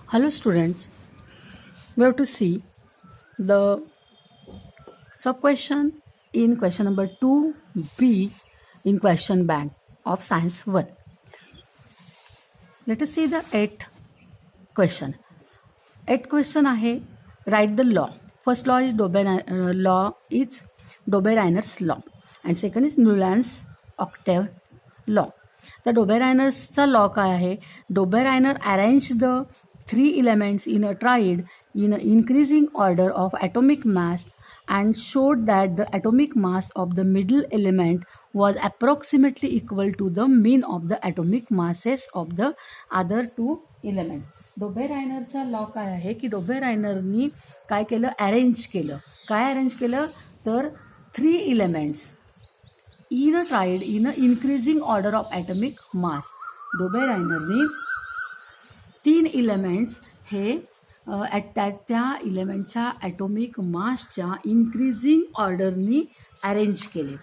Hello students, we have to see the sub-question in question number 2b in question bank of science 1. Let us see the 8th question. 8th question आहे, write the law. First law is Dobereiner's law and second is Newland's octave law. The Dobereiner's law काय आहे? Dobereiner arranged the three elements in a triad in an increasing order of atomic mass and showed that the atomic mass of the middle element was approximately equal to the mean of the atomic masses of the other two elements. डोबेरायनरचा law काय आहे की डोबेरायनरनी काय केलं, arrange केलं. काय arrange केलं तर 3 elements in a triad in a increasing order of atomic mass. डोबेरायनरनी 3 एलिमेंट्स हे त्या एलिमेंटच्या ॲटॉमिक मासच्या इन्क्रीजिंग ऑर्डरनी अरेंज केले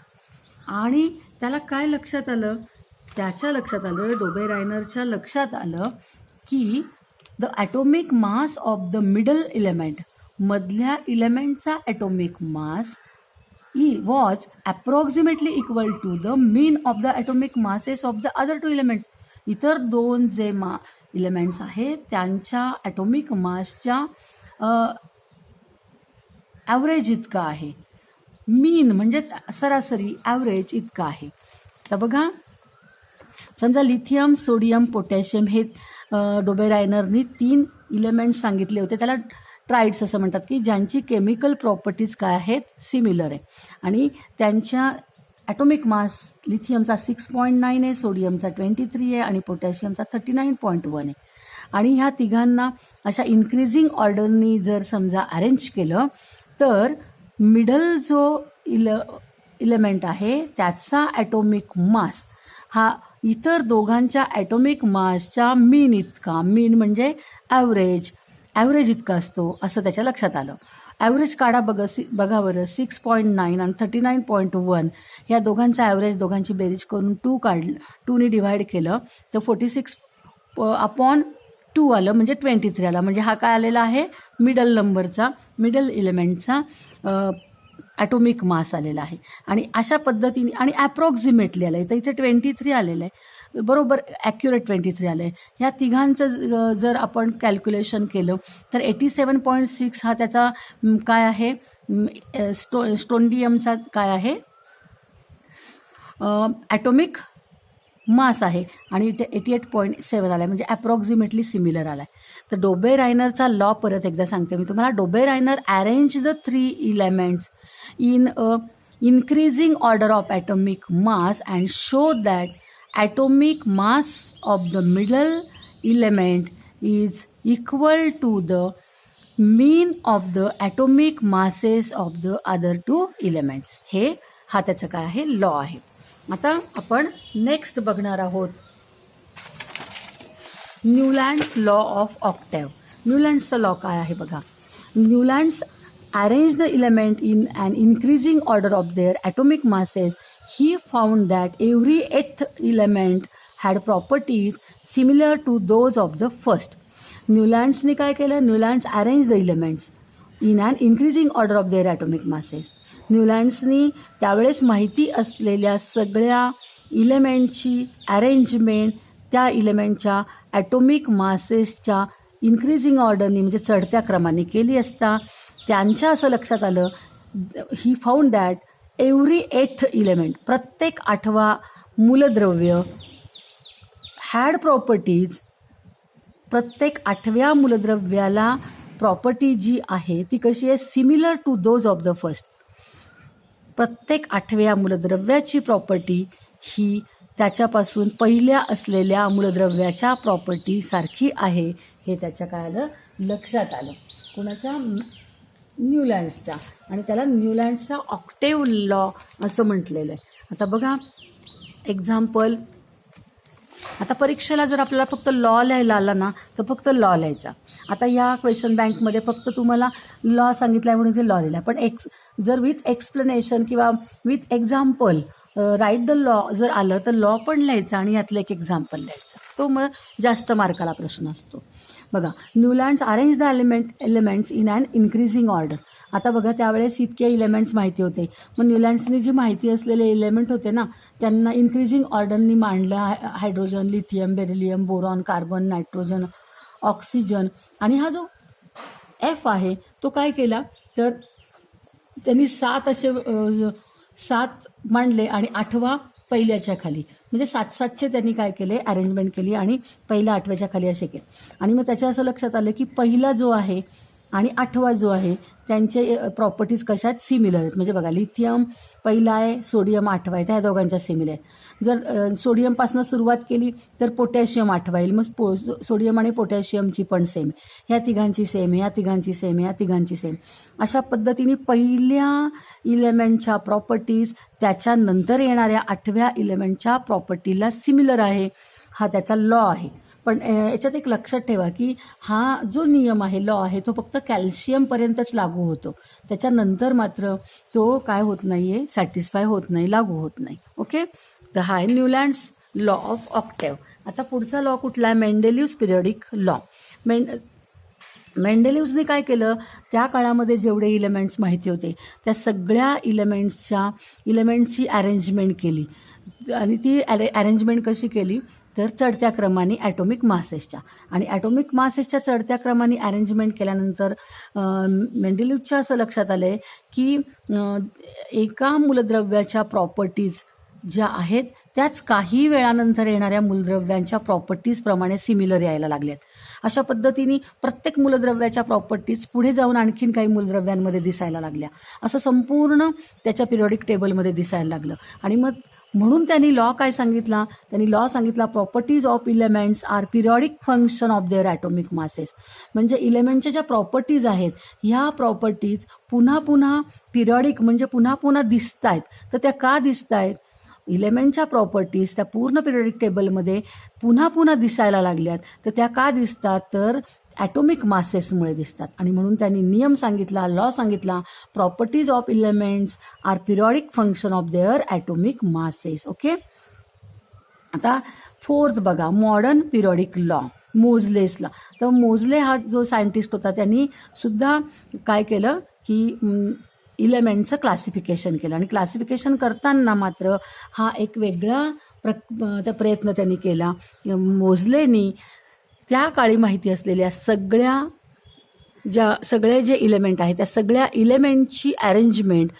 आणि त्याला काय लक्षात आलं, त्याच्या लक्षात आलं, डोबेरायनरच्या लक्षात आलं की the atomic mass of the middle element, मधल्या एलिमेंटचा atomic mass was approximately equal to the mean of the atomic masses of the other two elements. इतर दोन जे एलिमेंट्स आहेत त्यांच्या ॲटॉमिक मासच्या ॲव्हरेज इतका आहे. मीन म्हणजेच सरासरी ॲव्हरेज इतका आहे. तर बघा, समजा लिथियम, सोडियम, पोटॅशियम हे डोबेरायनरनी 3 एलिमेंट्स सांगितले होते. त्याला ट्राइड्स असं म्हणतात की ज्यांची केमिकल प्रॉपर्टीज काय आहेत, सिमिलर आहे आणि त्यांच्या ॲटॉमिक मास लिथियमचा 6.9 आहे, सोडियमचा 23 आहे आणि पोटॅशियमचा 39.1 आहे. आणि ह्या तिघांना अशा इन्क्रीजिंग ऑर्डरनी जर समजा अरेंज केलं तर मिडल जो एलिमेंट आहे त्याचा ॲटॉमिक मास हा इतर दोघांच्या ॲटॉमिक मासच्या मीन इतका, मीन म्हणजे ॲव्हरेज इतका असतो असं त्याच्या लक्षात आलं. ॲव्हरेज काढा बघा बरं, 6.9 आणि 39.1 ह्या दोघांचा ॲव्हरेज, दोघांची बेरीज करून 2 डिव्हाइड केलं तर 46/2 आलं, म्हणजे 23 आला. म्हणजे हा काय आलेला आहे, मिडल एलिमेंटचा ॲटॉमिक मास आलेला आहे. आणि अशा पद्धतीने आणि ॲप्रॉक्सिमेटली आलं आहे, तर इथे 23 आलेलं आहे, बरोबर ॲक्युरेट 23 आलं आहे. ह्या तिघांचं जर आपण कॅल्क्युलेशन केलं तर 87.6 हा त्याचा काय आहे, स्टोंडियमचा काय आहे, ॲटॉमिक मास आहे आणि इथे 88.7 आला आहे, म्हणजे ॲप्रॉक्सिमेटली सिमिलर आला आहे. तर डोबेरायनरचा लॉ परत एकदा सांगते मी तुम्हाला. Dobereiner arrange the 3 elements in a increasing order of atomic mass and show that atomic mass of the middle element is equal to the mean of the atomic masses of the other two elements. हा त्याचा काय आहे, law आहे. आता आपण next बघणार आहोत Newlands law of octave. न्यूलँड्सचा लॉ काय आहे बघा. Newlands arrange the element in an increasing order of their atomic masses. He found that every 8th element had properties similar to those of the first. न्यूलँड्सने काय केलं, Newlands arrange the elements in an increasing order of their atomic masses. न्यूलँड्सनी त्यावेळेस माहिती असलेल्या सगळ्या इलेमेंटची arrangement त्या इलेमेंटच्या atomic मासेसच्या increasing ऑर्डरनी म्हणजे चढत्या क्रमाने केली असता त्यांच्या असं लक्षात आलं, he found that every 8th element, प्रत्येक 8वा मूलद्रव्य हॅड प्रॉपर्टीज, प्रत्येक 8व्या मूलद्रव्याला प्रॉपर्टी जी आहे ती कशी आहे, similar to those of the first. प्रत्येक 8व्या मूलद्रव्याची प्रॉपर्टी ही त्याच्यापासून पहिल्या असलेल्या मूलद्रव्याच्या प्रॉपर्टी सारखी आहे, हे त्याच्या काय आलं, लक्षात आलं. कोणाच्या, न्यूलँड्सच्या. आणि त्याला न्यूलँड्सचा ऑक्टेव लॉ असं म्हटलेलं आहे. आता बघा एक्झाम्पल, आता परीक्षेला जर आपल्याला फक्त लॉ लिहायला आला ना तर फक्त लॉ लिहायचा. आता या क्वेश्चन बँकमध्ये फक्त तुम्हाला लॉ सांगितला आहे म्हणून ते लॉ लिहिला, पण जर विथ एक्सप्लेनेशन किंवा with example write the law जर आलं तर लॉ पण लिहायचं आणि यातलं एक एक्झाम्पल लिहायचं, तो मग जास्त मार्काला प्रश्न असतो. बघा, Newlands arrange the elements in an increasing order. आता बघा, त्यावेळेस इतके एलिमेंट्स माहिती होते, मग न्यूलँड्सनी जी माहिती असलेले एलिमेंट होते ना, त्यांना इन्क्रीजिंग ऑर्डरनी मांडलं. Hydrogen, lithium, beryllium, boron, carbon, nitrogen, oxygen. आणि हा जो एफ आहे तो काय केला, तर त्यांनी 7 असे 7 मांडले आणि 8वा पहिल्याच्या खाली, म्हणजे 7-7चे त्यांनी काय केले, अरेंजमेंट केली आणि पहिल्या 8व्याच्या खाली असे केले. आणि मग त्याच्या असं लक्षात आलं की पहिला जो आहे आणि 8वा जो आहे त्यांचे प्रॉपर्टीज कशात सिमिलर आहेत. म्हणजे बघा, लिथियम पहिला आहे, सोडियम 8वा आहे, त्या दोघांच्या सिमिलर आहेत. जर सोडियमपासून सुरुवात केली तर पोटॅशियम 8वा येईल, मग सोडियम आणि पोटॅशियमची पण सेम, ह्या तिघांची सेम, ह्या तिघांची सेम, ह्या तिघांची सेम. अशा पद्धतीने पहिल्या इलेमेंटच्या प्रॉपर्टीज त्याच्यानंतर येणाऱ्या 8व्या इलेमेंटच्या प्रॉपर्टीला सिमिलर आहे. हा त्याचा लॉ आहे. पण याच्यात एक लक्षात ठेवा की हा जो नियम आहे, लॉ आहे, तो फक्त कॅल्शियमपर्यंतच लागू होतो. त्याच्यानंतर मात्र तो काय होत नाही आहे, सॅटिस्फाय होत नाही, लागू होत नाही. ओके, तर हा आहे न्यूलँड्स लॉ ऑफ ऑक्टेव. आता पुढचा लॉ कुठला आहे, मेंडेलिव्हज पिरियडिक लॉ. मेंडेलिव्हजने काय केलं, त्या काळामध्ये जेवढे इलेमेंट्स माहिती होते त्या सगळ्या इलेमेंट्सची अरेंजमेंट केली. आणि ती अरेंजमेंट कशी केली, तर चढत्या क्रमाने ॲटॉमिक मासेसच्या. आणि ॲटॉमिक मासेसच्या चढत्या क्रमाने अरेंजमेंट केल्यानंतर मेंडेलिव्हच्या असं लक्षात आलं आहे की एका मूलद्रव्याच्या प्रॉपर्टीज ज्या आहेत त्याच काही वेळानंतर येणाऱ्या मूलद्रव्यांच्या प्रॉपर्टीजप्रमाणे सिमिलर यायला लागल्यात. अशा पद्धतीने प्रत्येक मूलद्रव्याच्या प्रॉपर्टीज पुढे जाऊन आणखीन काही मूलद्रव्यांमध्ये दिसायला लागल्या. असं संपूर्ण त्याच्या पिरियडिक टेबलमध्ये दिसायला लागलं. आणि मग म्हणून त्यांनी लॉ काय सांगितला, त्यांनी लॉ सांगितला properties of elements are periodic function of their atomic masses. म्हणजे इलेमेंटच्या ज्या प्रॉपर्टीज आहेत ह्या प्रॉपर्टीज पुन्हा पुन्हा पिरियडिक म्हणजे पुन्हा पुन्हा दिसत आहेत. तर त्या का दिसत आहेत, इलेमेंटच्या प्रॉपर्टीज त्या पूर्ण पिरियडिक टेबलमध्ये पुन्हा पुन्हा दिसायला लागल्यात. तर त्या का दिसतात, तर ॲटॉमिक मासेसमुळे दिसतात. आणि म्हणून त्यांनी नियम सांगितला, लॉ सांगितला, properties of elements are periodic function of their atomic masses. Okay, आता फोर्थ बघा, modern periodic law, Moseley's law. तर मोझले हा जो सायंटिस्ट होता त्यांनी सुद्धा काय केलं की इलेमेंटचं क्लासिफिकेशन केलं. आणि क्लासिफिकेशन करताना मात्र हा एक वेगळा प्रयत्न त्यांनी केला. मोझलेनी त्या काळी माहिती असलेल्या सगळे जे इलेमेंट आहेत त्या सगळ्या इलेमेंटची अरेंजमेंट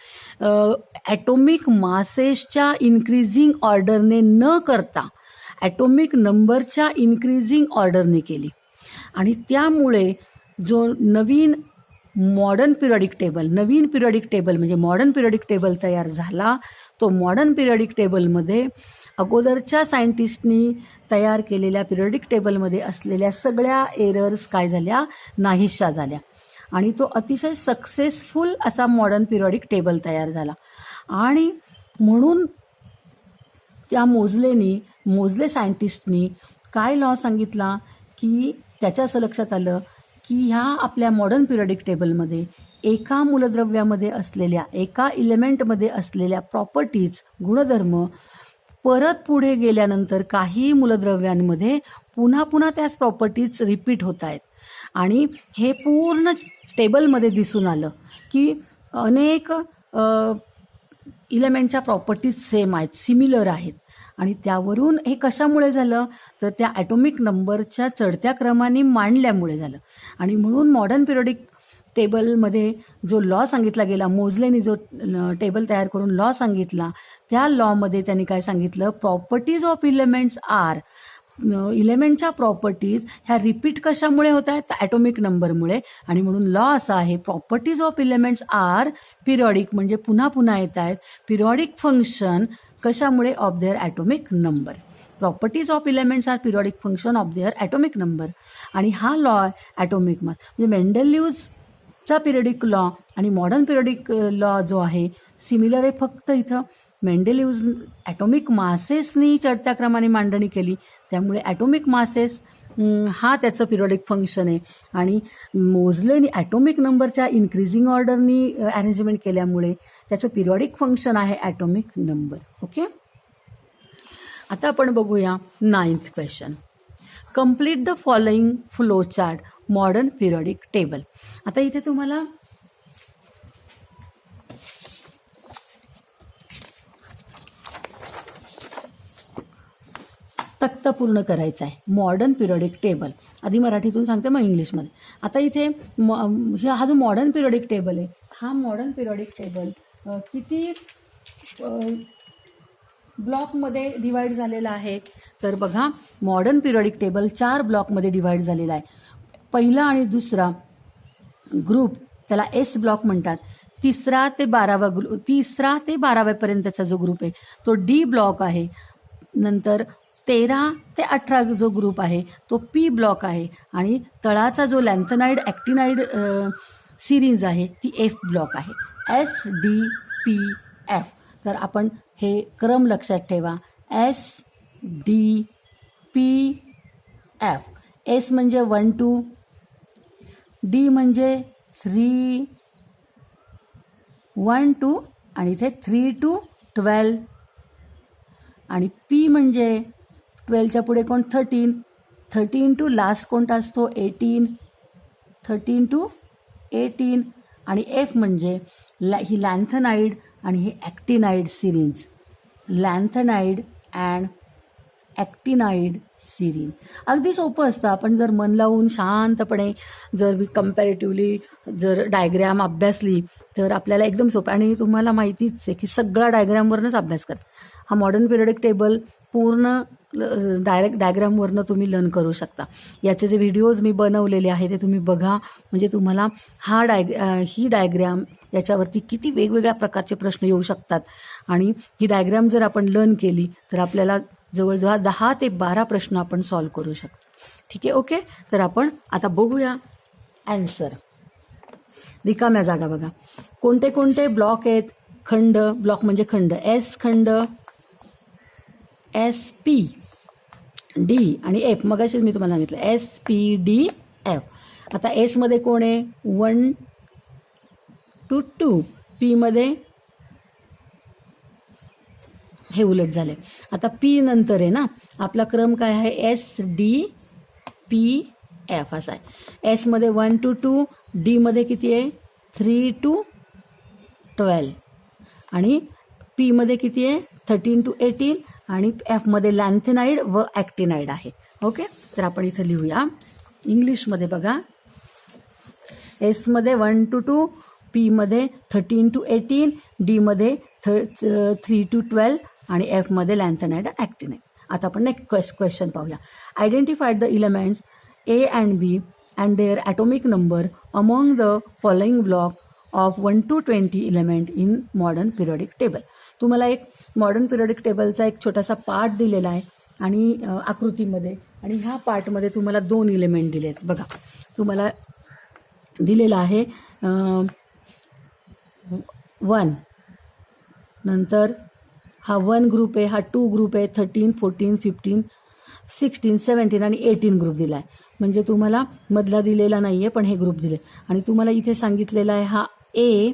ॲटॉमिक मासेसच्या इन्क्रीजिंग ऑर्डरने न करता ॲटॉमिक नंबरच्या इन्क्रीजिंग ऑर्डरने केली. आणि त्यामुळे जो नवीन पिरियडिक टेबल म्हणजे मॉडर्न पिरियडिक टेबल तयार झाला. तो मॉडर्न पिरियडिक टेबलमध्ये अगोदरच्या सायंटिस्टनी तयार केलेल्या पिरियडिक टेबलमध्ये असलेल्या सगळ्या एरर्स काय झाल्या, नाहीशा झाल्या. आणि तो अतिशय सक्सेसफुल असा मॉडर्न पिरियडिक टेबल तयार झाला. आणि म्हणून त्या मोझले सायंटिस्टनी काय लॉ सांगितला की त्याच्या असं लक्षात आलं की ह्या आपल्या मॉडर्न पिरियडिक टेबलमध्ये एका मूलद्रव्यामध्ये असलेल्या, एका इलेमेंटमध्ये असलेल्या प्रॉपर्टीज, गुणधर्म परत पुढे गेल्यानंतर काही मूलद्रव्यांमध्ये पुन्हा पुन्हा त्याच प्रॉपर्टीज रिपीट होत आहेत. आणि हे पूर्ण टेबलमध्ये दिसून आलं की अनेक इलेमेंटच्या प्रॉपर्टीज सेम आहेत, सिमिलर आहेत. आणि त्यावरून हे कशामुळे झालं, तर त्या ॲटॉमिक नंबरच्या चढत्या क्रमाने मांडल्यामुळे झालं. आणि म्हणून मॉडर्न पिरियडिक टेबलमध्ये जो लॉ सांगितला गेला, मोझलेनी जो टेबल तयार करून लॉ सांगितला, त्या लॉमध्ये त्यांनी काय सांगितलं, प्रॉपर्टीज ऑफ इलेमेंट्स आर, इलेमेंटच्या प्रॉपर्टीज ह्या रिपीट कशामुळे होत आहेत, तर ॲटॉमिक नंबरमुळे. आणि म्हणून लॉ असा आहे, properties of elements are periodic म्हणजे पुन्हा पुन्हा येत आहेत, पिरियडिक फंक्शन कशामुळे, of their atomic number. Properties of elements are periodic function of their atomic number. आणि हा लॉ ॲटॉमिक मास म्हणजे मेंडेलिव्हजचा पिरियडिक लॉ आणि मॉडर्न पिरियडिक लॉ जो आहे सिमिलर आहे. फक्त इथं मेंडेलिव्हज ॲटॉमिक मासेसनी चढत्या क्रमाने मांडणी केली, त्यामुळे ॲटॉमिक मासेस हा त्याचं पिरियडिक फंक्शन आहे. आणि मोजलेनी ॲटॉमिक नंबरच्या इन्क्रीजिंग ऑर्डरनी अरेंजमेंट केल्यामुळे त्याचं पिरियडिक फंक्शन आहे ॲटॉमिक नंबर. ओके, आता आपण बघूया 9th question. Complete the following flow chart modern periodic table. आता इथे तुम्हाला तक्ता पूर्ण करायचा आहे. मॉडर्न पिरियडिक टेबल आधी मराठीतून सांगते मग इंग्लिशमध्ये. आता इथे हा जो मॉडर्न पिरियडिक टेबल आहे, हा मॉडर्न पिरियडिक टेबल किती ब्लॉकमध्ये डिवाईड झालेला आहे तर बघा, मॉडर्न पिरियडिक टेबल 4 ब्लॉकमध्ये डिवाईड झालेला आहे. पहिला आणि दुसरा ग्रुप त्याला एस ब्लॉक म्हणतात. तिसरा ते 12व्यापर्यंतचा जो ग्रुप आहे तो डी ब्लॉक आहे. नंतर 13 ते 18 जो ग्रुप आहे तो पी ब्लॉक आहे. आणि तळाचा जो लॅन्थनाइड ॲक्टिनाइड सिरीज आहे ती एफ ब्लॉक आहे. S D P F. तर आपण हे क्रम लक्षात ठेवा. S D P F. S म्हणजे 1 to, डी म्हणजे 1 to आणि इथे 3 to 12 आणि पी म्हणजे 12च्या पुढे कोण 13 to लास्ट कोणता असतो 18, 13 to 18 आणि एफ म्हणजे ही लॅन्थनाइड आणि ही actinide series. Lanthanide and actinide series. अगदी सोपं असतं. आपण जर मन लावून शांतपणे जर कम्पॅरेटिव्हली जर डायग्रॅम अभ्यासली तर आपल्याला एकदम सोपं. आणि तुम्हाला माहितीच आहे की सगळा डायग्रॅमवरनंच अभ्यास करतात. हा मॉडर्न पिरियडिक टेबल पूर्ण डायरेक्ट डायग्रॅमवरनं तुम्ही लर्न करू शकता. याचे जे व्हिडिओज मी बनवलेले आहे ते तुम्ही बघा, म्हणजे तुम्हाला ही डायग्रॅम याच्यावरती किती वेगवेगळ्या प्रकारचे प्रश्न येऊ शकतात. आणि ही डायग्रॅम जर आपण लर्न केली तर आपल्याला जवळजवळ 10 ते 12 प्रश्न आपण सॉल्व करू शकतो. ठीक आहे, ओके. तर आपण आता बघूया ॲन्सर. रिकाम्या जागा बघा. कोणते कोणते ब्लॉक आहेत. खंड, ब्लॉक म्हणजे खंड. एस खंड, एस पी डी आणि एफ. मगाशीच मी तुम्हाला सांगितलं एस पी डी एफ. आता एसमध्ये कोण आहे 1 to 2. पीमध्ये हे उलट झाले. आता पी नंतर आहे ना, आपला क्रम काय आहे एस डी पी एफ असा आहे. एसमध्ये 1 to 2, डीमध्ये किती आहे 3 to 12 आणि पीमध्ये किती आहे 13 to 18 आणि एफमध्ये लॅन्थेनाइड व ॲक्टिनाइड आहे. ओके, तर आपण इथं लिहूया इंग्लिशमध्ये बघा. एसमध्ये 1 to 2, पीमध्ये 13 to 18, डीमध्ये 3 to 12 आणि एफमध्ये लॅन्थेनाइड ॲक्टिनाइड. आता आपण नेक्स्ट क्वेश्चन पाहूया. Identified the elements A and B and their atomic number among the following block of 1 to 20 element in modern periodic table. तुम्हाला एक मॉडर्न पिरियडिक टेबलचा एक छोटासा पार्ट दिलेला आहे आणि आकृतीमध्ये, आणि ह्या पार्टमध्ये तुम्हाला 2 इलेमेंट दिले आहेत. बघा, तुम्हाला दिलेला आहे 1, नंतर हा 1 ग्रुप आहे, हा 2 ग्रुप आहे, 13, 14, 15, 16, 17 आणि 18 ग्रुप दिला आहे. म्हणजे तुम्हाला मधला दिलेला नाही आहे पण हे ग्रुप दिले. आणि तुम्हाला इथे सांगितलेला आहे हा ए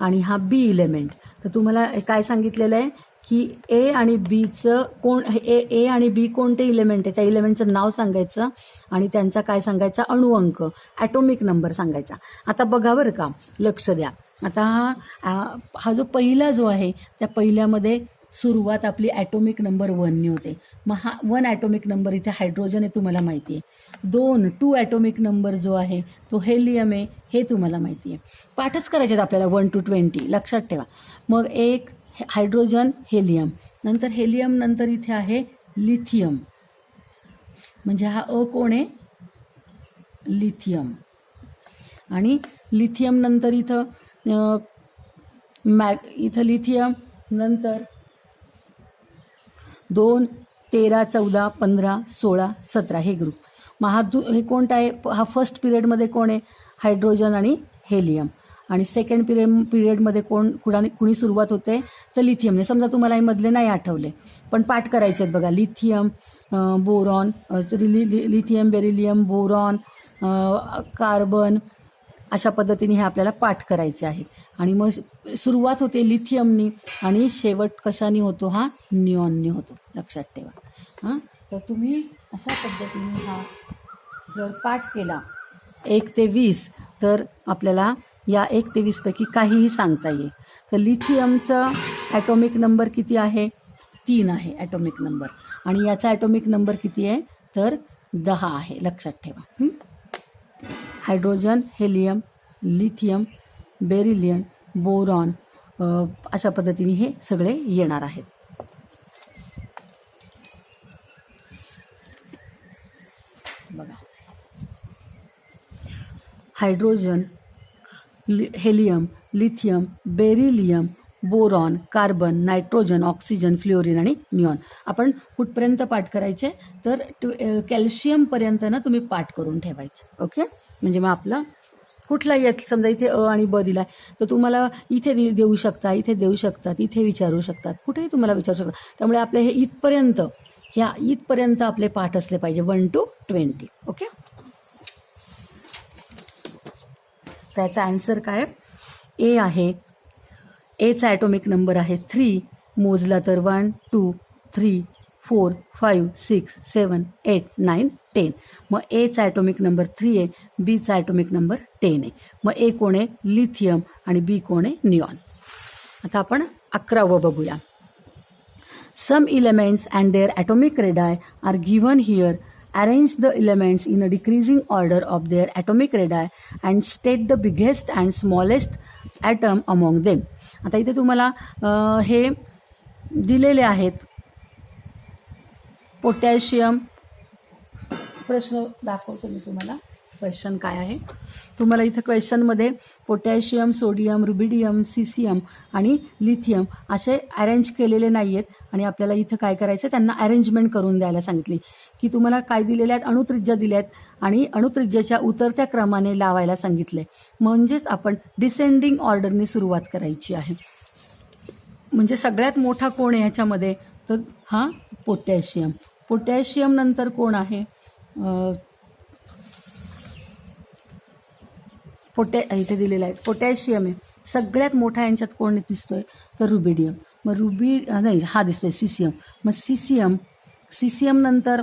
आणि हा बी इलेमेंट. तर तुम्हाला काय सांगितलेलं आहे की ए आणि बीचं ए आणि बी कोणते इलेमेंट आहे त्या इलेमेंटचं नाव सांगायचं आणि त्यांचा काय सांगायचा अणुअंक ॲटॉमिक नंबर सांगायचा. आता बघा बरं का, लक्ष द्या. आता हा जो पहिला जो आहे त्या पहिल्यामध्ये सुरुवात आपली ॲटॉमिक नंबर 1ने होते. मग हा 1 ॲटॉमिक नंबर इथे हायड्रोजन आहे तुम्हाला माहिती आहे. 2 ॲटॉमिक नंबर जो आहे तो हेलियम आहे हे तुम्हाला माहिती आहे. पाठच करायचे आहेत आपल्याला 1 to 20 लक्षात ठेवा. मग एक हायड्रोजन हेलियम, नंतर हेलियम नंतर इथे आहे लिथियम. म्हणजे हा अ कोण आहे लिथियम. आणि लिथियम नंतर इथं लिथियम नंतर 2, 13, 14, 15, 16, 17 हे ग्रुप. मग हे कोणता आहे, हा फर्स्ट पिरियडमध्ये कोण आहे हायड्रोजन आणि हेलियम. आणि सेकंड पिरियडमध्ये कुणी सुरुवात होते तर लिथियमने. समजा तुम्हाला हे मधले नाही आठवले पण पाठ करायचे आहेत बघा. Lithium, boron, lithium, beryllium, boron, carbon, अशा पद्धतीने हे आपल्याला पाठ करायचे आहे. आणि मग सुरुवात होते लिथियमनी आणि शेवट कशाने होतो, हा निऑननी होतो, लक्षात ठेवा. हां, तर तुम्ही अशा पद्धतीने हा जर पाठ केला 1 ते 20 तर आपल्याला या 1 ते 20 पैकी काहीही सांगता येईल. तर लिथियमचं ॲटॉमिक नंबर किती आहे, 3 आहे ॲटॉमिक नंबर. आणि याचा ॲटॉमिक नंबर किती आहे तर 10 आहे, लक्षात ठेवा. Hydrogen, helium, lithium, beryllium, boron, अशा पद्धतीने हे सगळे येणार आहेत. बघा, hydrogen, helium, lithium, beryllium, boron, carbon, nitrogen, oxygen, fluorine आणि निऑन. आपण कुठपर्यंत पाठ करायचे तर कॅल्शियमपर्यंत ना तुम्ही पाठ करून ठेवायचे. ओके, म्हणजे मग आपलं कुठलाही समजा इथे आणि ब दिला तर तुम्हाला इथे देऊ शकता, इथे देऊ शकतात, इथे विचारू शकतात, कुठेही तुम्हाला विचारू शकतात. त्यामुळे आपले हे इथपर्यंत आपले पाठ असले पाहिजे 1 to 20. ओके, त्याचा आन्सर काय ए आहे. एचा ॲटॉमिक नंबर आहे 3. मोजला तर 1 2 3 4 5 6 7 8 9 10. मग एचा ॲटॉमिक नंबर 3 आहे, बीचा ॲटॉमिक नंबर 10 आहे. मग ए कोण आहे, लिथियम, आणि बी कोण आहे, निऑन. आता आपण 11वं बघूया. Some elements and their atomic radii are given here. Arrange the elements in a decreasing order of their atomic radii and state the biggest and smallest atom among them. आता इथे तुम्हाला हे दिलेले आहेत. पोटॅशियम, प्रश्न दाखवतो मी तुम्हाला. क्वेश्चन काय आहे तुम्हाला इथं क्वेश्चनमध्ये पोटॅशियम, सोडियम, रुबिडियम, सीसियम आणि लिथियम असे अरेंज केलेले नाही आहेत. आणि आपल्याला इथं काय करायचं, त्यांना अरेंजमेंट करून द्यायला सांगितली की तुम्हाला काय दिलेले आहेत, अणुत्रिज्या दिल्या आहेत आणि अणुत्रिज्याच्या उतरत्या क्रमाने लावायला सांगितले. म्हणजेच आपण डिसेंडिंग ऑर्डरने सुरुवात करायची आहे. म्हणजे सगळ्यात मोठा कोण आहे ह्याच्यामध्ये तर हा पोटॅशियम. पोटॅशियम नंतर कोण आहे, इथे दिलेला आहे पोटॅशियम आहे. सगळ्यात मोठा यांच्यात कोण दिसतोय तर रुबिडियम. मग नाही, हा दिसतोय सीसियम. मग सीसियम नंतर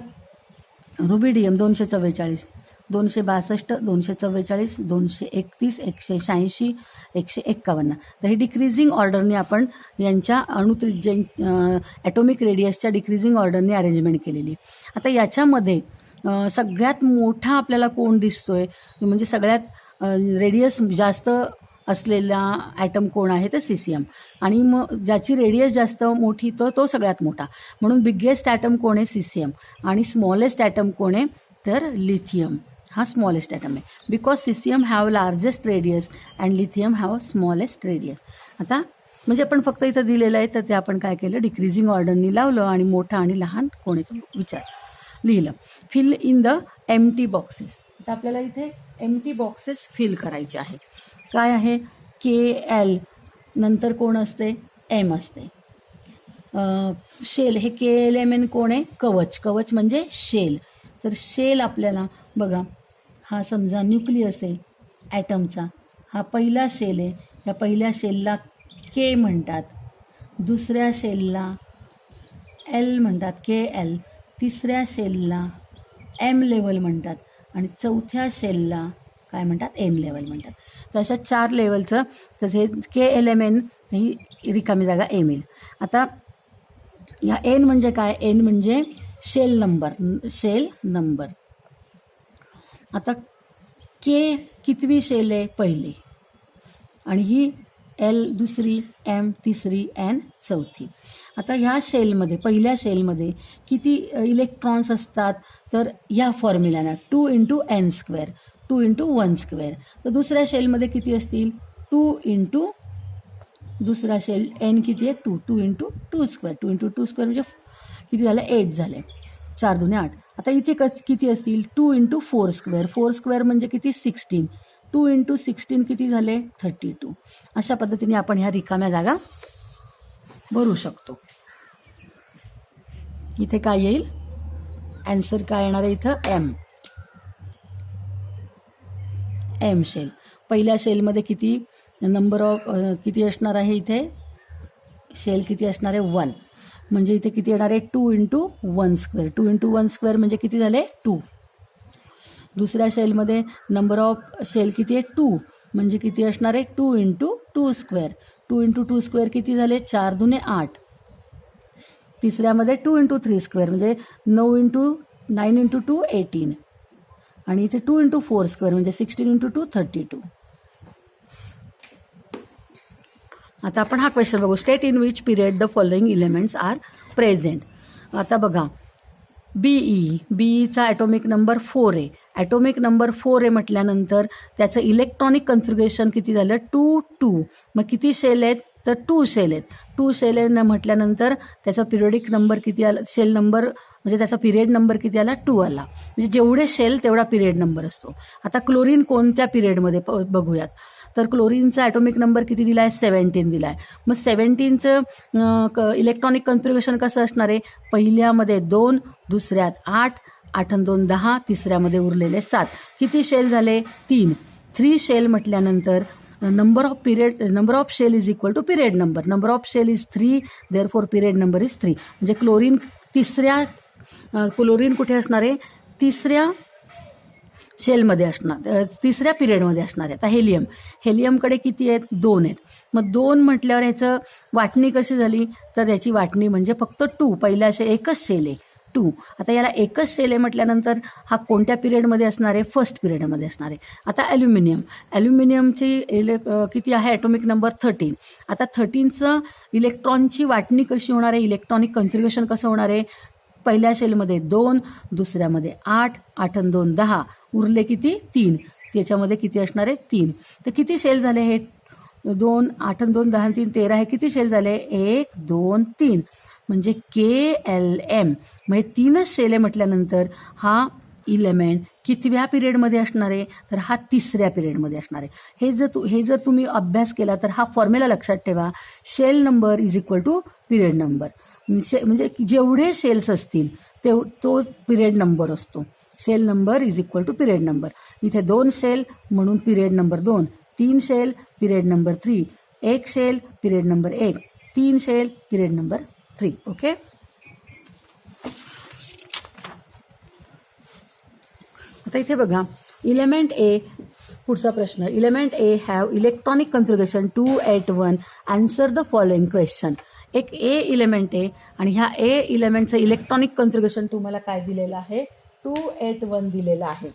रुबिडियम 244, 262, 244, 231, 186, 151. तर हे डिक्रीजिंग ऑर्डरने आपण यांच्या अणुत्रिज्या ॲटॉमिक रेडियसच्या डिक्रीजिंग ऑर्डरने अरेंजमेंट केलेली. आता याच्यामध्ये सगळ्यात मोठा आपल्याला कोण दिसतोय, म्हणजे सगळ्यात रेडियस जास्त असलेला ॲटम कोण आहे तर सीसियम. आणि मग ज्याची रेडियस जास्त मोठी तो सगळ्यात मोठा, म्हणून बिगेस्ट ॲटम कोण आहे सीसियम. आणि स्मॉलेस्ट ॲटम कोण आहे तर लिथियम. हा स्मॉलेस्ट ॲटम आहे because caesium have largest radius and lithium have smallest radius. आता म्हणजे आपण फक्त इथं दिलेलं आहे तर ते आपण काय केलं, डिक्रीजिंग ऑर्डरनी लावलं आणि मोठा आणि लहान कोणाचं विचार लिहिलं. Fill in the empty boxes. आता आपल्याला इथे एम्प्टी बॉक्सेस फिल करायचे आहे. काय आहे, KL नंतर कोण असते, M असते. शेल, हे KLMN कोण आहे, कवच म्हणजे शेल. तर शेल आपल्याला बघा, हा समजा न्यूक्लियस आहे ॲटमचा, हा पहिला शेल आहे. या पहिल्या शेलला K म्हणतात, दुसऱ्या शेलला L म्हणतात KL, तिसऱ्या शेलला M लेवल म्हणतात आणि चौथ्या शेलला काय म्हणतात, N लेवल म्हणतात. तर अशा 4 लेवलचं तसे KLMN ही रिकामी जागा M येईल. आता या N म्हणजे काय, N म्हणजे शेल नंबर. आता K कितवी शेल आहे, पहिली, आणि ही L दुसरी, M तिसरी, N चौथी. आता ह्या शेलमध्ये, पहिल्या शेलमध्ये किती इलेक्ट्रॉन्स असतात तर ह्या फॉर्म्युलाना 2 × n², 2 × 1². तर दुसऱ्या शेलमध्ये किती असतील, 2 × दुसरा शेल N किती आहे 2, 2 × 2², 2 × 2² म्हणजे किती झालं, 8 झाले, 4 × 8. आता इथे किती असतील, 2 × 4² म्हणजे किती, 16, 2 × 16 किती झाले 32. अशा पद्धतीने आपण ह्या रिकाम्या जागा भरू शकतो. इथे काय येईल, आन्सर काय येणार आहे इथं एम शेल. पहिल्या शेलमध्ये किती नंबर ऑफ किती असणार आहे, इथे शेल किती असणार आहे 1, म्हणजे इथे किती येणार आहे 2 × 1². 2 × 1² म्हणजे किती झाले 2. दुसऱ्या शेलमध्ये नंबर ऑफ शेल किती आहे 2, म्हणजे किती असणार आहे 2 × 2². 2 × 2² किती झाले 4 दुने 8. तिसऱ्यामध्ये 2 × 3² म्हणजे 9 × 2 18. आणि इथे 2 × 4² म्हणजे 16 × 2 32. आता आपण हा क्वेश्चन बघू. State in which period the following elements are present. आता बघा बीईचा ॲटॉमिक नंबर 4 आहे. ॲटॉमिक नंबर 4 आहे म्हटल्यानंतर त्याचं इलेक्ट्रॉनिक कन्फिगरेशन किती झालं 2 2. मग किती शेल आहेत तर 2 शेल आहेत. 2 शेल आहे म्हटल्यानंतर त्याचा पिरियडिक नंबर किती आला, शेल नंबर म्हणजे त्याचा पिरियड नंबर किती आला 2 आला. म्हणजे जेवढे शेल तेवढा पिरियड नंबर असतो. आता क्लोरीन कोणत्या पिरियडमध्ये बघूयात. तर क्लोरीनचा ॲटॉमिक नंबर किती दिला आहे 17 दिला आहे. मग 17चं इलेक्ट्रॉनिक कन्फिगरेशन कसं असणार आहे, पहिल्यामध्ये 2, दुसऱ्यात 8, 8 आणि 2 10, तिसऱ्यामध्ये उरलेले 7. किती शेल झाले 3. 3 शेल म्हटल्यानंतर number of shell is equal to period number. Number of shell is 3, therefore period number is 3. म्हणजे क्लोरीन कुठे असणार आहे तिसऱ्या शेलमध्ये असणार, तिसऱ्या पिरियडमध्ये असणार आहे. आता हेलियमकडे किती आहेत 2 आहेत. मग 2 म्हटल्यावर ह्याचं वाटणी कशी झाली तर याची वाटणी म्हणजे फक्त 2. पहिल्या एकच शेल आहे 2. आता याला एकच शेल आहे म्हटल्यानंतर हा कोणत्या पिरियडमध्ये असणार आहे फर्स्ट पिरियडमध्ये असणार आहे. आता ॲल्युमिनियमची किती आहे ॲटॉमिक नंबर 13. आता 13चं इलेक्ट्रॉनची वाटणी कशी होणार आहे, इलेक्ट्रॉनिक कन्फिगरेशन कसं होणार आहे, पहिल्या शेलमध्ये 2, दुसऱ्यामध्ये 8, 8 आणि 2 10, उरले किती 3. त्याच्यामध्ये किती असणार आहे 3. तर किती शेल झाले हे 2, 8 आणि 2 10 आणि 3 13 हे किती शेल झाले 1 2 3. म्हणजे KLM म्हणजे 3च शेल आहे म्हटल्यानंतर हा इलेमेंट कितव्या पिरियडमध्ये असणार आहे तर हा तिसऱ्या पिरियडमध्ये असणार आहे. हे जर तुम्ही अभ्यास केला तर हा फॉर्म्युला लक्षात ठेवा. Shell number is equal to period number. म्हणजे जेवढे शेल्स असतील तो पिरियड नंबर असतो. Shell number is equal to period number. इथे 2 शेल म्हणून period number 2, 3 shell period number 3, 1 shell period number 1, 3 shell period number 3. Okay. आता इथे बघा इलेमेंट ए, पुढचा प्रश्न. Element A have electronic configuration 281. Answer the following question. एक A element आहे आणि ह्या ए इलेमेंटचं इलेक्ट्रॉनिक कन्फिगरेशन तुम्हाला काय दिलेलं आहे 281 दिलेलं आहे.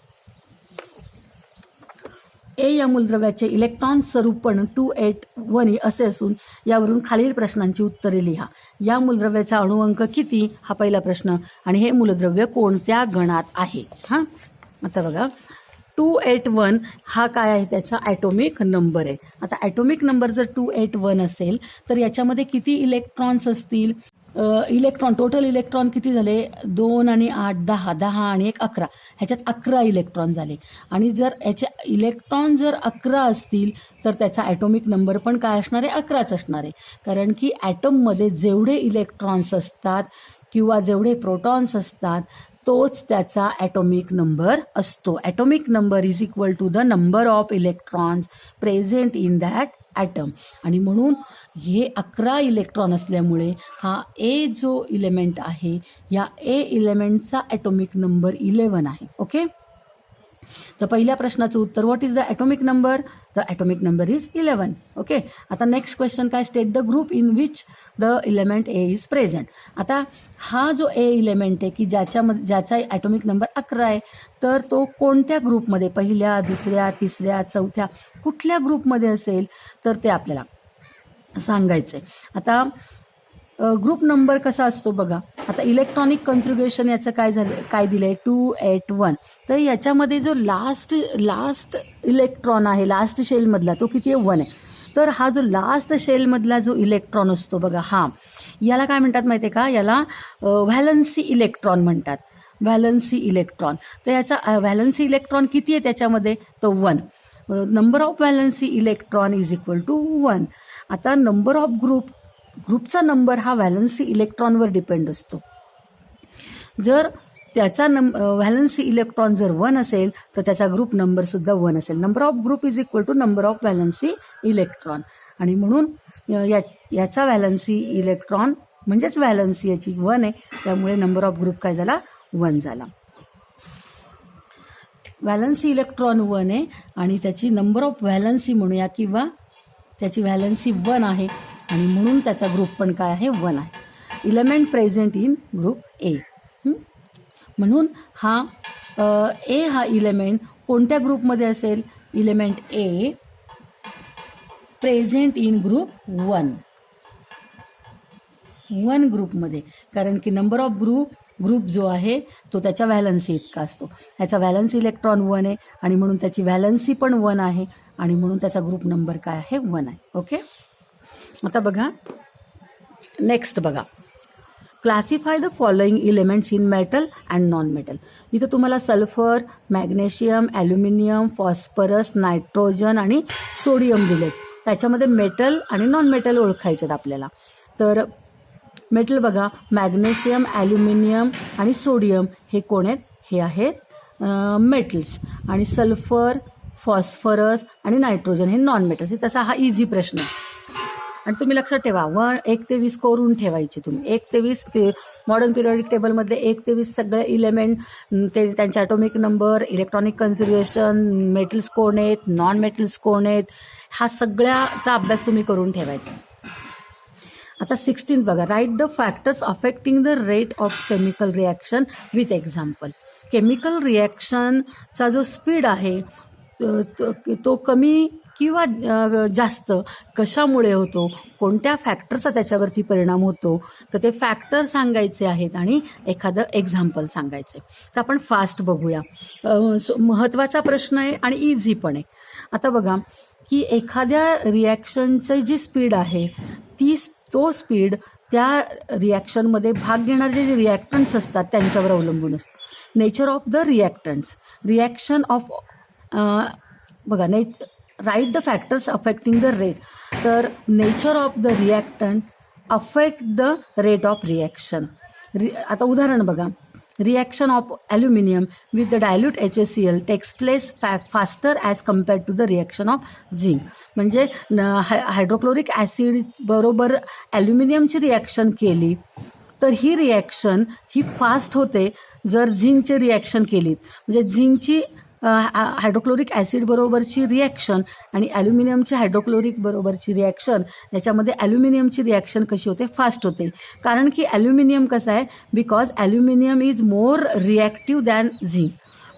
ए या मूलद्रव्याचे इलेक्ट्रॉन स्वरूप पण 281 असे असून यावरून खालील प्रश्नांची उत्तरे लिहा. या मूलद्रव्याचा अणुअंक किती हा पहिला प्रश्न, आणि हे मूलद्रव्य कोणत्या गणात आहे. हां, आता बघा 281 हा काय आहे त्याचा ॲटॉमिक नंबर आहे. आता ॲटॉमिक नंबर जर 281 असेल तर याच्यामध्ये किती इलेक्ट्रॉन्स असतील, टोटल इलेक्ट्रॉन किती झाले 2 आणि 8 10, 10 आणि 1 11, ह्याच्यात 11 इलेक्ट्रॉन झाले. आणि जर याचे इलेक्ट्रॉन जर 11 असतील तर त्याचा ॲटॉमिक नंबर पण काय असणार आहे 11च असणार आहे. कारण की ॲटममध्ये जेवढे इलेक्ट्रॉन्स असतात किंवा जेवढे प्रोटॉन्स असतात तोच त्याचा ॲटॉमिक नंबर असतो. Atomic number is equal to the number of electrons present in that atom. आणि म्हणून हे 11 इलेक्ट्रॉन असल्यामुळे हा ए जो इलेमेंट आहे या ए इलेमेंटचा ॲटॉमिक नंबर 11 आहे. ओके. तर पहिल्या प्रश्नाचं उत्तर what is the atomic number, the atomic number is 11. Okay. आता नेक्स्ट क्वेश्चन काय, state the group in which the element A is present. आता हा जो ए इलेमेंट आहे की ज्याचा ॲटॉमिक नंबर 11 आहे तर तो कोणत्या ग्रुपमध्ये, पहिल्या दुसऱ्या तिसऱ्या चौथ्या कुठल्या ग्रुपमध्ये असेल तर ते आपल्याला सांगायचं आहे. आता ग्रुप नंबर कसा असतो बघा. आता इलेक्ट्रॉनिक कन्फिगरेशन याचं काय दिलंय 281. तर याच्यामध्ये जो लास्ट इलेक्ट्रॉन आहे लास्ट शेलमधला तो किती आहे 1 आहे. तर हा जो लास्ट शेलमधला जो इलेक्ट्रॉन असतो बघा हा, याला काय म्हणतात माहिती आहे का, याला व्हॅलन्सी इलेक्ट्रॉन म्हणतात. Valency electron. तर याचा व्हॅलन्सी इलेक्ट्रॉन किती आहे त्याच्यामध्ये तो 1. Number of valency electron is equal to 1. आता नंबर ऑफ ग्रुपचा नंबर हा व्हॅलन्सी इलेक्ट्रॉनवर डिपेंड असतो. जर त्याचा व्हॅलन्सी इलेक्ट्रॉन जर 1 असेल तर त्याचा ग्रुप नंबर सुद्धा 1 असेल. Number of group is equal to number of valency electron. आणि म्हणून याचा व्हॅलन्सी इलेक्ट्रॉन म्हणजेच व्हॅलन्सी याची 1 आहे, त्यामुळे नंबर ऑफ ग्रुप काय झाला 1 झाला. व्हॅलन्सी इलेक्ट्रॉन 1 आहे आणि त्याची नंबर ऑफ व्हॅलन्सी म्हणूया किंवा त्याची व्हॅलन्सी 1 आहे आणि म्हणून त्याचा ग्रुप पण काय आहे 1 आहे. Element present in group A. म्हणून हा ए हा इलेमेंट कोणत्या ग्रुपमध्ये असेल? Element A present in group 1 ग्रुपमध्ये, कारण की नंबर ऑफ ग्रुप जो आहे तो त्याच्या व्हॅलन्सी इतका असतो. ह्याचा व्हॅलन्सी इलेक्ट्रॉन 1 आहे आणि म्हणून त्याची व्हॅलन्सी पण 1 आहे आणि म्हणून त्याचा ग्रुप नंबर काय आहे 1 आहे. ओके, आता बघा नेक्स्ट बघा, classify the following elements in metal and non metal. इथं तुम्हाला sulphur, magnesium, aluminium, phosphorus, nitrogen आणि सोडियम दिलेत. त्याच्यामध्ये मेटल आणि नॉन मेटल ओळखायचे आपल्याला. तर मेटल बघा, मॅग्नेशियम, ॲल्युमिनियम आणि सोडियम हे कोण आहेत? हे आहेत मेटल्स. आणि सल्फर, फॉस्फरस आणि नायट्रोजन हे नॉन मेटल्स. तसा हा इझी प्रश्न आहे आणि तुम्ही लक्षात ठेवा 1 ते 20 करून ठेवायचे तुम्ही. 1 ते 20 मॉडर्न पिरियडिक टेबलमधले 1 ते 20 सगळे इलेमेंट, ते त्यांचे ॲटॉमिक नंबर, इलेक्ट्रॉनिक कन्फिग्युरेशन, मेटल्स कोण आहेत, नॉन मेटल्स कोण आहेत, हा सगळ्याचा अभ्यास तुम्ही करून ठेवायचा. आता 16 बघा, right the factors affecting the rate of chemical reaction with example. Chemical रिॲक्शनचा जो स्पीड आहे तो कमी किंवा जास्त कशामुळे होतो, कोणत्या फॅक्टरचा त्याच्यावरती परिणाम होतो, तर ते फॅक्टर सांगायचे आहेत आणि एखादं एक्झाम्पल सांगायचे. तर आपण फास्ट बघूया. महत्त्वाचा प्रश्न आहे आणि इझी पण आहे. आता बघा की एखाद्या रिॲक्शनची जी स्पीड आहे तो स्पीड त्या रिॲक्शनमध्ये भाग घेणारे जे रिॲक्टंट्स असतात त्यांच्यावर अवलंबून असतं. Nature of the reactants, reaction of बघा right the factors affecting the rate. तर nature of the reactant affect the rate of reaction. आता उदाहरण बघा, reaction of aluminium with the dilute HCl takes place faster as compared to the reaction of zinc. म्हणजे hydrochloric acid बरोबर ॲल्युमिनियमची reaction केली तर ही reaction ही fast होते जर झिंकची रिॲक्शन केली. म्हणजे झिंकची हायड्रोक्लोरिक ॲसिड बरोबरची रिॲक्शन आणि ॲल्युमिनियमची हायड्रोक्लोरिक बरोबरची रिॲक्शन, याच्यामध्ये ॲल्युमिनियमची रिॲक्शन कशी होते? फास्ट होते. कारण की ॲल्युमिनियम कसं आहे, because aluminium is more reactive than zinc.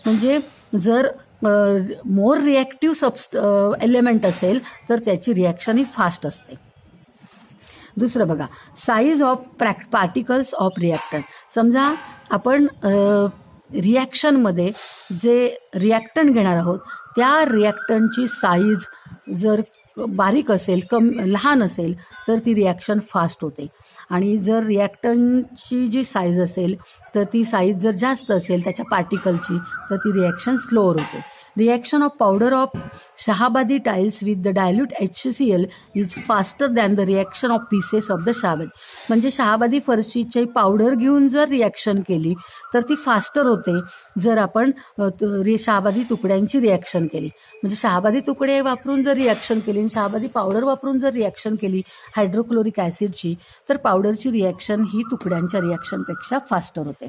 म्हणजे जर मोर रिॲक्टिव्ह एलिमेंट असेल तर त्याची रिॲक्शन ही फास्ट असते. दुसरं बघा, size of particles of reactant. समजा आपण रिॲक्शनमध्ये जे रिॲक्टंट घेणार आहोत त्या रिॲक्टंटची साईज जर बारीक असेल, लहान असेल तर ती रिॲक्शन फास्ट होते. आणि जर रिॲक्टंटची जी साईज असेल तर ती साईज जर जास्त असेल त्याच्या पार्टिकलची तर ती रिॲक्शन स्लोअर होते. Reaction of powder of Shahabadi tiles with the dilute HCl is faster than the reaction of pieces of the Shahabadi. म्हणजे शहाबादी फरशीची पावडर घेऊन जर रिॲक्शन केली तर ती फास्टर होते जर आपण शहाबादी तुकड्यांची रिॲक्शन केली. म्हणजे शहाबादी तुकडे वापरून जर रिॲक्शन केली आणि शहाबादी पावडर वापरून जर रिॲक्शन केली हायड्रोक्लोरिक ॲसिडची तर पावडरची रिॲक्शन ही तुकड्यांच्या रिॲक्शनपेक्षा फास्टर होते.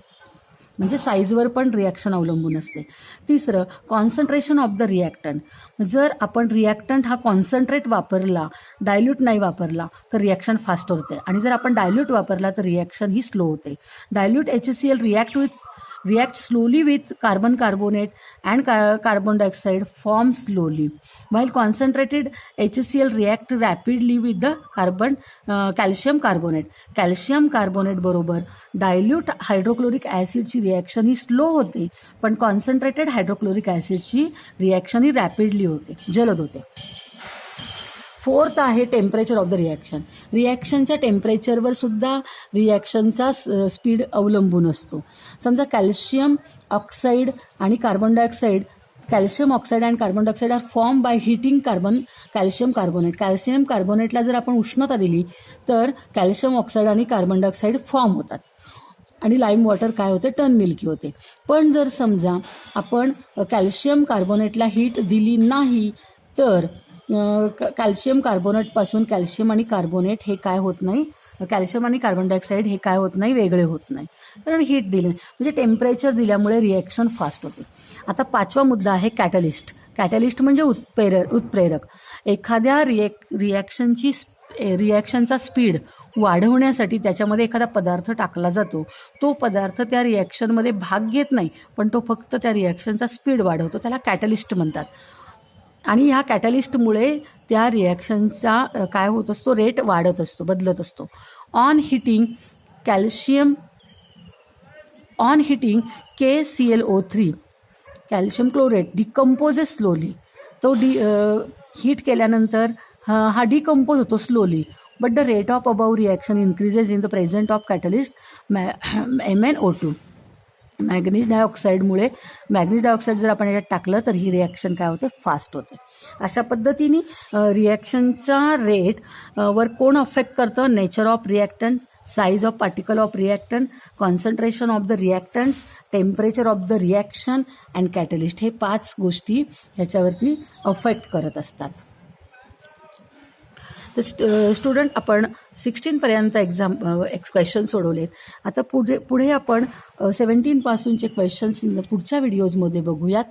म्हणजे साईजवर पण रिॲक्शन अवलंबून असते. तिसरं, कॉन्सन्ट्रेशन ऑफ द रिॲक्टंट. जर आपण रिॲक्टंट हा कॉन्सन्ट्रेट वापरला, डायल्यूट नाही वापरला तर रिॲक्शन फास्ट होते आणि जर आपण डायल्यूट वापरला तर रिॲक्शन ही स्लो होते. Dilute HCl react slowly with carbon carbonate and carbon dioxide form slowly, while concentrated HCl react rapidly with the calcium carbonate. calcium carbonate बरोबर डायल्यूट हायड्रोक्लोरिक ॲसिडची रिॲक्शन ही स्लो होते पण कॉन्सन्ट्रेटेड हायड्रोक्लोरिक ॲसिडची reaction ही rapidly होते, जलद होते. फोर्थ आहे टेम्परेचर ऑफ द रिॲक्शन. रिॲक्शनच्या टेम्परेचरवर सुद्धा रिॲक्शनचा स्पीड अवलंबून असतो. समजा कॅल्शियम ऑक्साईड आणि carbon dioxide calcium oxide and carbon dioxide are form by heating calcium carbonate. Calcium कार्बोनेटला जर आपण उष्णता दिली तर कॅल्शियम ऑक्साईड आणि कार्बन डायऑक्साईड फॉर्म होतात आणि लाईम वॉटर काय होते, टर्न मिल्की होते. पण जर समजा आपण कॅल्शियम कार्बोनेटला हीट दिली नाही तर कॅल्शियम कार्बोनेटपासून कॅल्शियम आणि कार्बोनेट हे काय होत नाही, कॅल्शियम आणि कार्बन डायऑक्साईड हे काय होत नाही, वेगळे होत नाही, कारण हीट दिली म्हणजे टेम्परेचर दिल्यामुळे रिॲक्शन फास्ट होते. आता 5वा मुद्दा आहे कॅटलिस्ट. कॅटलिस्ट म्हणजे उत्प्रेरक. एखाद्या रिॲक्शनचा स्पीड वाढवण्यासाठी त्याच्यामध्ये एखादा पदार्थ टाकला जातो. तो पदार्थ त्या रिॲक्शनमध्ये भाग घेत नाही, पण तो फक्त त्या रिॲक्शनचा स्पीड वाढवतो, त्याला कॅटलिस्ट म्हणतात. आणि ह्या कॅटलिस्टमुळे त्या रिॲक्शनचा काय होत असतो, रेट वाढत असतो, बदलत असतो. On heating KClO3 calcium chlorate decomposes slowly. तो हीट केल्यानंतर हा डिकम्पोज होतो slowly, but the rate of above reaction increases in the present of catalyst MnO2. Manganese dioxide जर आपण याच्यात टाकलं तर ही रिॲक्शन काय होते, फास्ट होते. अशा पद्धतीने रिॲक्शनचा रेट वर कोण अफेक्ट करतं, nature of reactants, size of particle of reactant, concentration of the reactants, temperature of the reaction and catalyst, हे 5 गोष्टी ह्याच्यावरती अफेक्ट करत असतात. तर स्टुडंट आपण 16पर्यंत क्वेश्चन सोडवलेत. आता पुढे आपण 17 पासूनचे क्वेश्चन्स पुढच्या व्हिडिओजमध्ये बघूयात.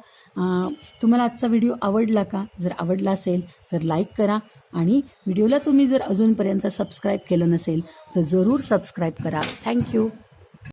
तुम्हाला आजचा व्हिडिओ आवडला का? जर आवडला असेल तर लाईक करा आणि व्हिडिओला तुम्ही जर अजूनपर्यंत सबस्क्राईब केलं नसेल तर जरूर सबस्क्राईब करा. थँक्यू.